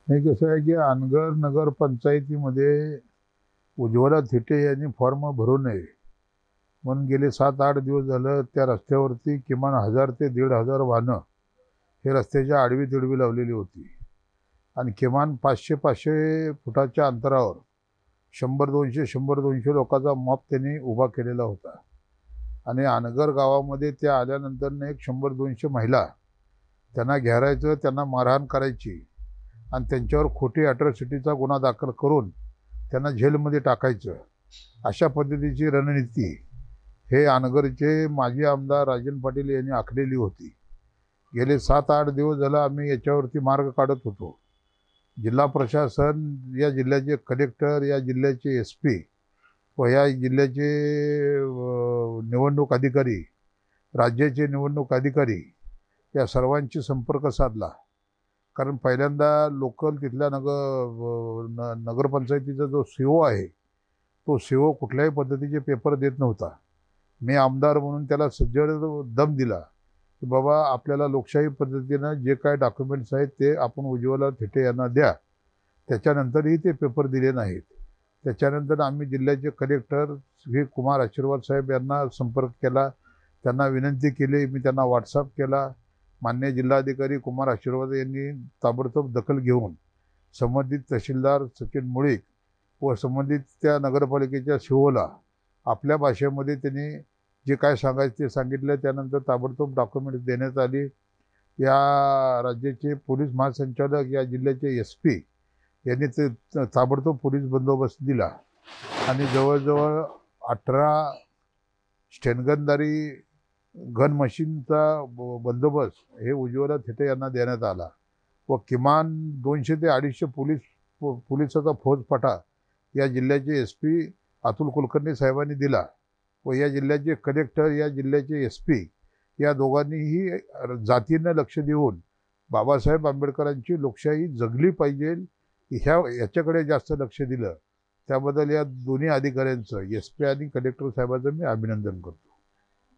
हे कसं आहे की अनगर नगर पंचायतीमध्ये उज्ज्वला थिटे यांनी फॉर्म भरू नये म्हणून गेले 7-8 दिवस झालं त्या रस्त्यावरती किमान 1000 ते 1500 वाहनं हे रस्त्याच्या आडवी तिडवी लावलेली होती आणि किमान 500-500 फुटाच्या अंतरावर 100-200 लोकांचा मॉब त्यांनी उभा केलेला होता आणि अनगर गावामध्ये त्या आल्यानंतर एक 100-200 महिला त्यांना घेरायचं, त्यांना मारहाण करायची आणि त्यांच्यावर खोटी अॅट्रॉसिटीचा गुन्हा दाखल करून त्यांना जेलमध्ये टाकायचं, अशा पद्धतीची रणनीती हे अनगरचे माजी आमदार राजन पाटील यांनी आखलेली होती. गेले 7-8 दिवस झालं आम्ही याच्यावरती मार्ग काढत होतो. जिल्हा प्रशासन, या जिल्ह्याचे कलेक्टर, या जिल्ह्याचे SP व या जिल्ह्याचे निवडणूक अधिकारी, राज्याचे निवडणूक अधिकारी या सर्वांशी संपर्क साधला. कारण पहिल्यांदा लोकल तिथल्या नगरपंचायतीचा जो CO आहे तो CO कुठल्याही पद्धतीचे पेपर देत नव्हता. मी आमदार म्हणून त्याला सज्जड दम दिला की बाबा आपल्याला लोकशाही पद्धतीनं जे काय डॉक्युमेंट्स आहेत ते आपण उज्ज्वला थिटे यांना द्या. त्याच्यानंतरही ते पेपर दिले नाहीत. त्याच्यानंतर आम्ही जिल्ह्याचे कलेक्टर श्री कुमार आशीर्वाद साहेब यांना संपर्क केला, त्यांना विनंती केली, मी त्यांना व्हॉट्सअप केला. माननीय जिल्हाधिकारी कुमार आशीर्वाद यांनी ताबडतोब दखल घेऊन संबंधित तहसीलदार सचिन मुळीक व संबंधित त्या नगरपालिकेच्या COला आपल्या भाषेमध्ये त्यांनी जे काय सांगायचं ते सांगितलं. त्यानंतर ताबडतोब डॉक्युमेंट्स देण्यात आली. या राज्याचे पोलीस महासंचालक, या जिल्ह्याचे SP यांनी ते ताबडतोब पोलीस बंदोबस्त दिला आणि जवळजवळ 18 स्टेनगनदारी गन मशीनचा बंदोबस्त हे उज्ज्वला थिटे यांना देण्यात आला व किमान 200 ते 250 पोलिसाचा फौजफाटा या जिल्ह्याचे SP अतुल कुलकर्णी साहेबांनी दिला व या जिल्ह्याचे कलेक्टर, या जिल्ह्याचे SP या दोघांनीही जातीनं लक्ष देऊन बाबासाहेब आंबेडकरांची लोकशाही जगली पाहिजे याच्याकडे जास्त लक्ष दिलं. त्याबद्दल या दोन्ही अधिकाऱ्यांचं, SP आणि कलेक्टर साहेबांचं मी अभिनंदन करतो.